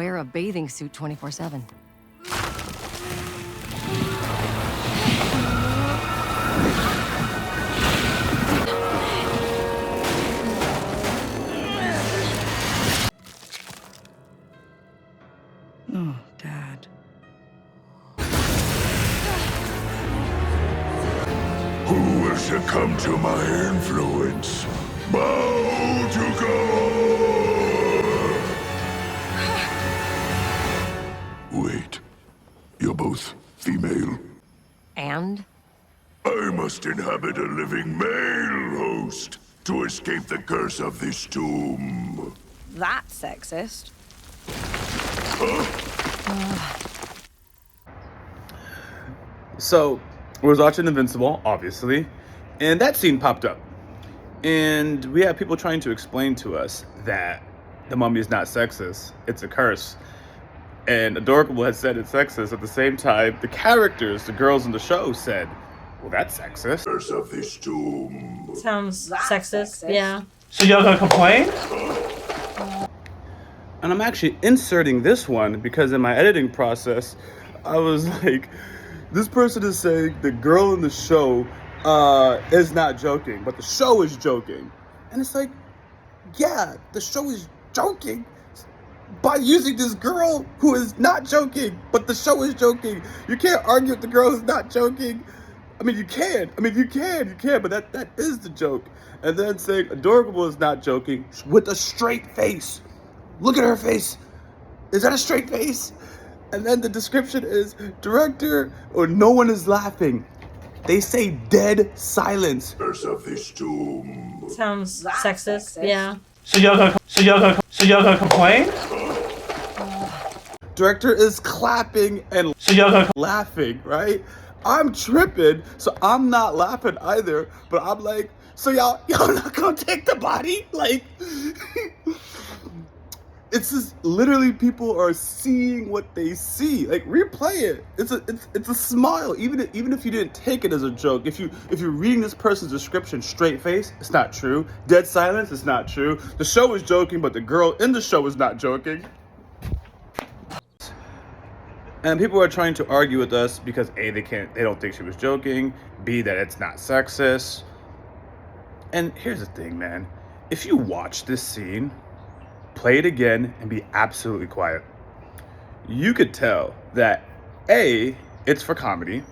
Wear a bathing suit 24/7. Oh, Dad. Who will succumb to my influence? Bow to God! Wait, you're both female? And? I must inhabit a living male host to escape the curse of this tomb. That's sexist. So, we was watching Invincible, obviously, and that scene popped up. And we had people trying to explain to us that the mummy is not sexist, it's a curse. And Adorable had said it's sexist. At the same time, the characters, the girls in the show, said, well, that's sexist. Curse of this tomb. Sounds sexist. Yeah. So y'all gonna complain? And I'm actually inserting this one because in my editing process, I was like, this person is saying the girl in the show is not joking, but the show is joking. And it's like, yeah, the show is joking by using this girl who is not joking, but the show is joking. You can't argue with the girl who's not joking. I mean, you can, but that is the joke. And then saying Adorable is not joking with a straight face. Look at her face. Is that a straight face? And then the description is director or no one is laughing. They say dead silence. Curse of this tomb. Sounds sexist. Yeah. So y'all gonna complain? Director is clapping and So y'all gonna laughing, right? I'm tripping, so I'm not laughing either. But I'm like, so y'all not gonna take the body? Like, it's just literally people are seeing what they see. Like, replay it. It's a smile. Even if you didn't take it as a joke, if you're reading this person's description straight face, it's not true. Dead silence, it's not true. The show is joking, but the girl in the show is not joking. And people are trying to argue with us because A, they don't think she was joking, B, that it's not sexist. And here's the thing, man. If you watch this scene, play it again and be absolutely quiet, you could tell that A, it's for comedy,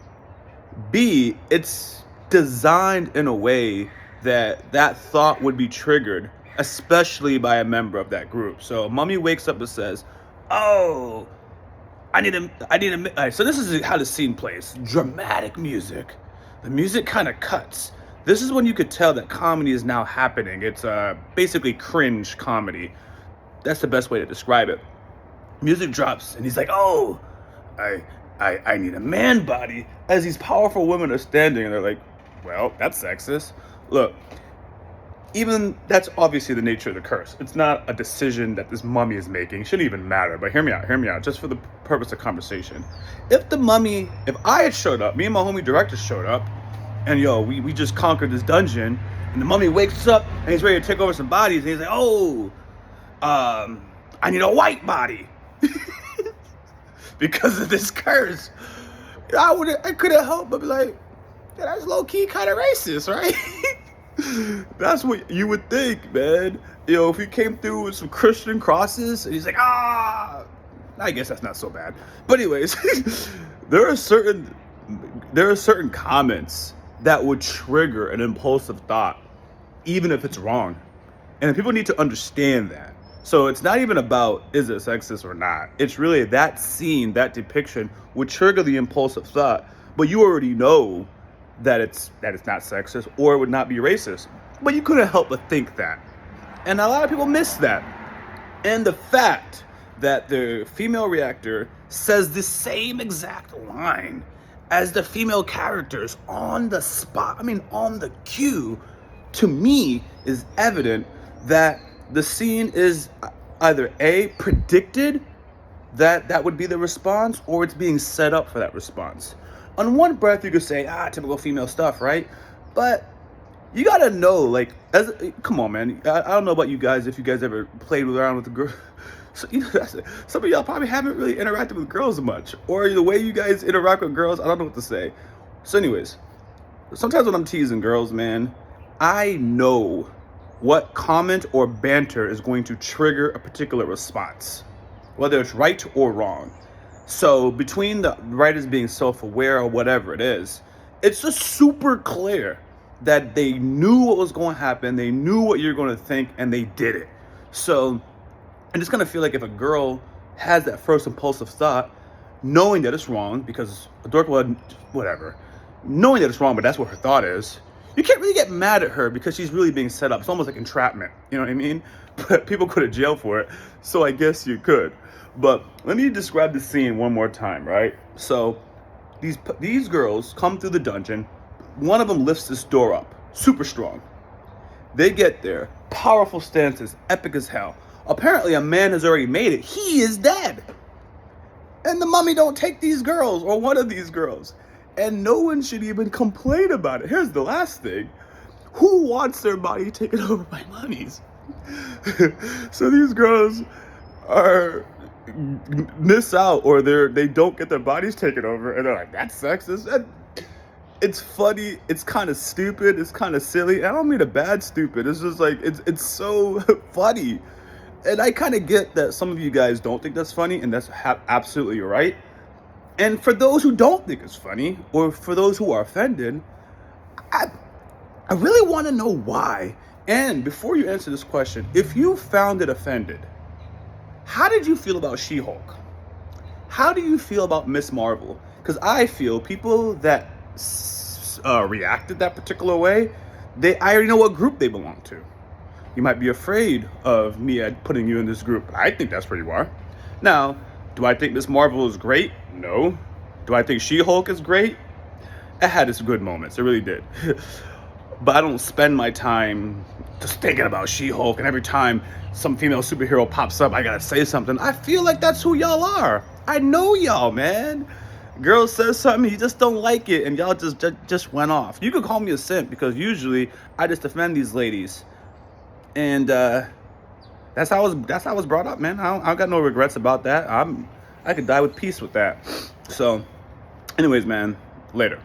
B, it's designed in a way that thought would be triggered, especially by a member of that group. So Mummy wakes up and says, oh, I need a, so this is how the scene plays. Dramatic music. The music kind of cuts. This is when you could tell that comedy is now happening. It's basically cringe comedy. That's the best way to describe it. Music drops and he's like, oh, I need a man body. As these powerful women are standing and they're like, well, that's sexist. Look, even that's obviously the nature of the curse. It's not a decision that this mummy is making. It shouldn't even matter, but hear me out, just for the purpose of conversation. If I had showed up, me and my homie director showed up, and we just conquered this dungeon, and the mummy wakes up, and he's ready to take over some bodies, and he's like, oh, I need a white body. Because of this curse. I couldn't help but be like, yeah, that's low-key kind of racist, right? That's what you would think, man. If he came through with some Christian crosses and he's like, I guess that's not so bad. But anyways, there are certain comments that would trigger an impulsive thought, even if it's wrong. And people need to understand that. So it's not even about is it sexist or not. It's really that scene, that depiction would trigger the impulsive thought, but you already know that it's not sexist or it would not be racist. But you couldn't help but think that. And a lot of people miss that. And the fact that the female reactor says the same exact line as the female characters on the spot, on the cue, to me is evident that the scene is either A, predicted that would be the response, or it's being set up for that response. On one breath, you could say, typical female stuff, right? But you gotta know, come on, man. I don't know about you guys, if you guys ever played around with a girl, So, some of y'all probably haven't really interacted with girls much, or the way you guys interact with girls, I don't know what to say. So anyways, sometimes when I'm teasing girls, man, I know what comment or banter is going to trigger a particular response, whether it's right or wrong. So between the writers being self-aware or whatever it is, it's just super clear that they knew what was going to happen, they knew what you're going to think, and they did it. So I just kind of feel like if a girl has that first impulsive thought, knowing that it's wrong, because a dork would, whatever, knowing that it's wrong, but that's what her thought is, you can't really get mad at her because she's really being set up. It's almost like entrapment, you know what I mean? But people go to jail for it, so I guess you could. But let me describe the scene one more time, right? So these girls come through the dungeon. One of them lifts this door up, super strong. They get there, powerful stances, epic as hell. Apparently a man has already made it. He is dead. And the mummy don't take these girls, or one of these girls. And no one should even complain about it. Here's the last thing. Who wants their body taken over by mummies? So these girls are miss out, or they don't get their bodies taken over, and they're like, that's sexist. And it's funny, it's kind of stupid, it's kind of silly. I don't mean a bad stupid, it's just like it's so funny. And I kind of get that some of you guys don't think that's funny, and that's absolutely right. And for those who don't think it's funny, or for those who are offended, I really want to know why. And before you answer this question, if you found it offended, how did you feel about She-Hulk? How do you feel about Miss Marvel? Because I feel people that reacted that particular way, I already know what group they belong to. You might be afraid of me putting you in this group. I think that's where you are. Now, do I think Miss Marvel is great? No. Do I think She-Hulk is great? It had its good moments. It really did. But I don't spend my time just thinking about She-Hulk, and every time some female superhero pops up, I gotta say something. I feel like that's who y'all are. I know y'all, man. Girl says something, you just don't like it, and y'all just went off. You could call me a simp, because usually I just defend these ladies. And that's how I was brought up, man. I got no regrets about that. I could die with peace with that. So anyways, man, later.